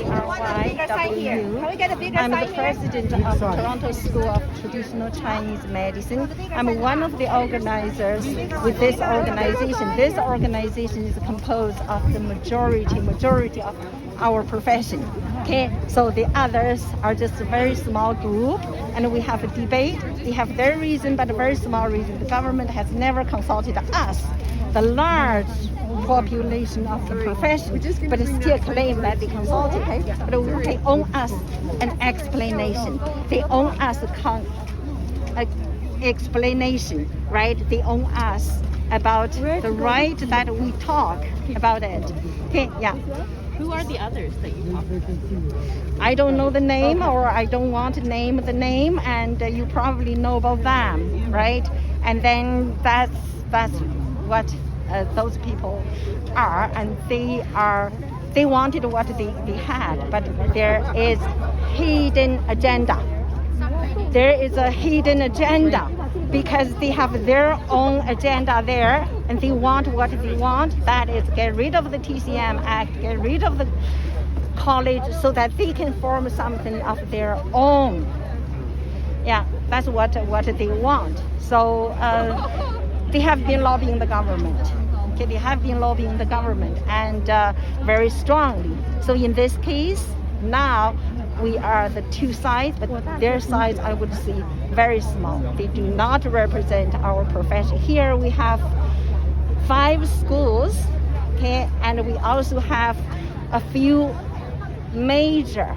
ARYW. I'm the president of Toronto School of Traditional Chinese Medicine. I'm one of the organizers with this organization. This organization is composed of the majority of our profession. Okay, so the others are just a very small group, and we have a debate. They have their reason, but a very small reason. The government has never consulted us, the large population of the profession, but still claim that they consulted. Okay? But they owe us an explanation. They owe us an explanation, right? They owe us about the right that we talk about it. Okay, yeah. Who are the others that you talk about? I don't know the name, or I don't want to name the name, and you probably know about them, right? And then that's what those people are, and they wanted what they had, but there is hidden agenda. There is a hidden agenda because they have their own agenda there, and they want what they want. That is, get rid of the TCM Act, get rid of the college, so that they can form something of their own. Yeah, that's what they want. So they have been lobbying the government. Okay, they have been lobbying the government, and very strongly. So in this case, now we are the two sides, but their sides, I would say, very small. They do not represent our profession. Here we have 5 schools, okay, and we also have a few major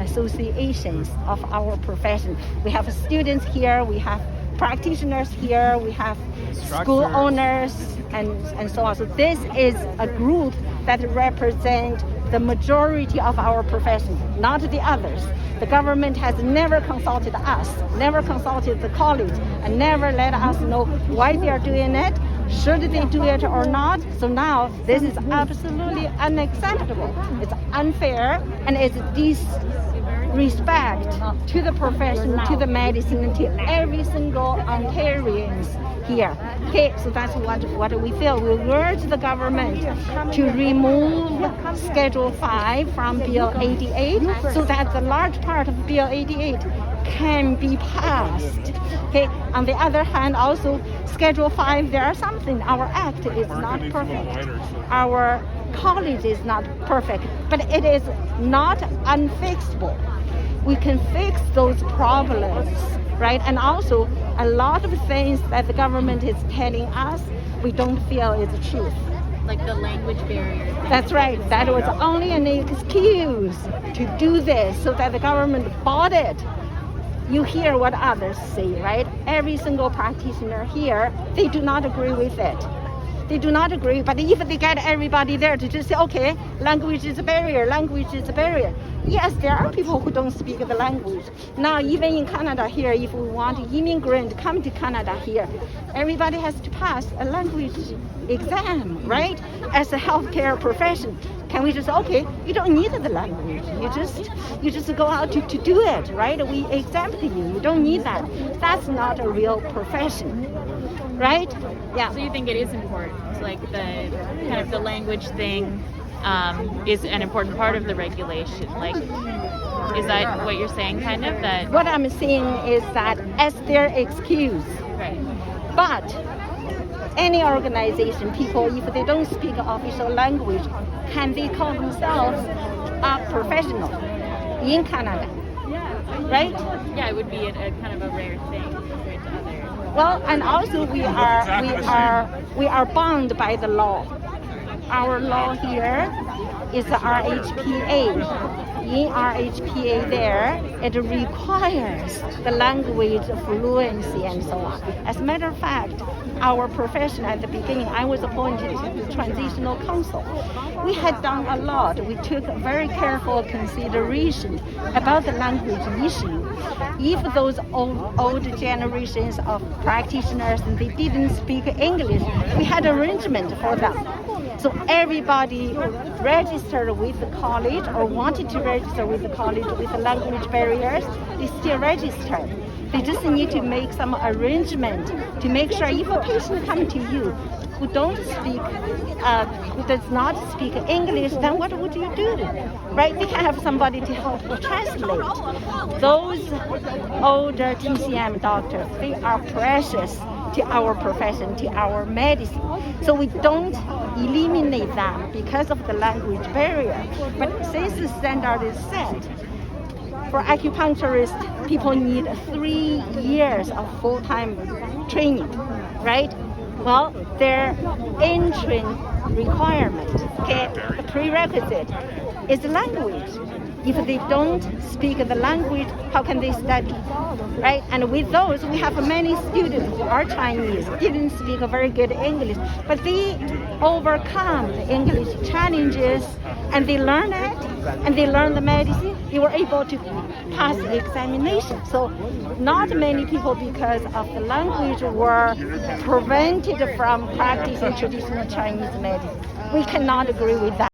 associations of our profession. We have students here, we have practitioners here, we have school owners, and so on. So this is a group that represents the majority of our profession, not the others. The government has never consulted us, never consulted the college, and never let us know why they are doing it, should they do it or not. So now this is absolutely unacceptable. It's unfair, and it's disrespect to the profession, to the medicine, and to every single Ontarians here. Okay, so that's what we feel. We urge the government to remove Schedule 5 from Bill 88 so that the large part of Bill 88 can be passed. Okay, on the other hand, also Schedule 5, there are something. Our act is not perfect. Our college is not perfect, but it is not unfixable. We can fix those problems, right? And also, a lot of things that the government is telling us, we don't feel is truth. Like the language barrier. That's right. That was only an excuse to do this, so that the government bought it. You hear what others say, right? Every single practitioner here, they do not agree with it. They do not agree, but if they get everybody there to just say, okay, language is a barrier, language is a barrier. Yes, there are people who don't speak the language. Now, even in Canada here, if we want immigrant to come to Canada here, everybody has to pass a language exam, right? As a healthcare profession. Can we just, okay, you don't need the language. You just go out to do it, right? We exempt you. You don't need that. That's not a real profession, right? Yeah. So you think it is important, like the kind of the language thing is an important part of the regulation? Like, is that what you're saying, kind of? That what I'm saying is that as their excuse, right. But any organization, people, if they don't speak official language, can they call themselves a professional in Canada? Right? Yeah, it would be a kind of a rare thing compared to others. Well, and also we are bound by the law. Our law here is the RHPA. In RHPA there, it requires the language fluency and so on. As a matter of fact, our profession at the beginning, I was appointed to the Transitional Council. We had done a lot. We took very careful consideration about the language issue. If those old generations of practitioners, they didn't speak English, we had arrangement for them. So everybody registered with the college or wanted to register with the college with the language barriers, they still registered. They just need to make some arrangement to make sure if a patient comes to you who does not speak English, then what would you do? Right? They can have somebody to help translate. Those older TCM doctors, they are precious to our profession, to our medicine. So we don't eliminate them because of the language barrier. But since the standard is set, for acupuncturists, people need 3 years of full-time training, right? Well, their entry requirement, okay, the prerequisite is the language. If they don't speak the language, how can they study, right? And with those, we have many students who are Chinese, didn't speak very good English, but they overcome the English challenges and they learn it, and they learn the medicine. They were able to pass the examination. So not many people, because of the language, were prevented from practicing traditional Chinese medicine. We cannot agree with that.